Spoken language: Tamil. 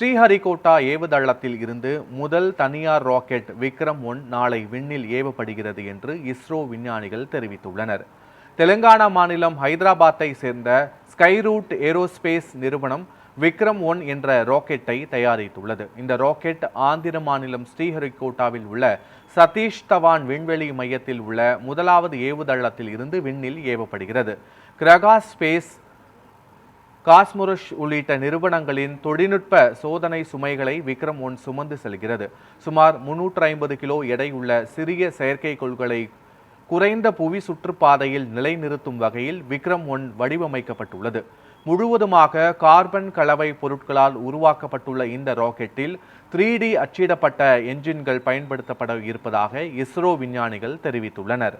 ஸ்ரீஹரிகோட்டா ஏவுதளத்தில் இருந்து முதல் தனியார் ராக்கெட் விக்ரம்-1 நாளை விண்ணில் ஏவப்படுகிறது என்று இஸ்ரோ விஞ்ஞானிகள் தெரிவித்துள்ளனர். தெலுங்கானா மாநிலம் ஹைதராபாத்தை சேர்ந்த ஸ்கைரூட் ஏரோஸ்பேஸ் நிறுவனம் விக்ரம்-1 என்ற ராக்கெட்டை தயாரித்துள்ளது. இந்த ராக்கெட் ஆந்திர மாநிலம் ஸ்ரீஹரிகோட்டாவில் உள்ள சதீஷ் தவான் விண்வெளி மையத்தில் உள்ள முதலாவது ஏவுதளத்தில் இருந்து விண்ணில் ஏவப்படுகிறது. கிரகா ஸ்பேஸ், காஸ்மோரஸ் உள்ளிட்ட நிறுவனங்களின் தொழில்நுட்ப சோதனை சுமைகளை விக்ரம்-1 சுமந்து செல்கிறது. சுமார் 350 கிலோ எடையுள்ள சிறிய செயற்கைக்கோள்களை குறைந்த புவி சுற்றுப்பாதையில் நிலைநிறுத்தும் வகையில் விக்ரம்-1 வடிவமைக்கப்பட்டுள்ளது. முழுவதுமாக கார்பன் கலவை பொருட்களால் உருவாக்கப்பட்டுள்ள இந்த ராக்கெட்டில் 3D அச்சிடப்பட்ட என்ஜின்கள் பயன்படுத்தப்பட இருப்பதாக இஸ்ரோ விஞ்ஞானிகள் தெரிவித்துள்ளனர்.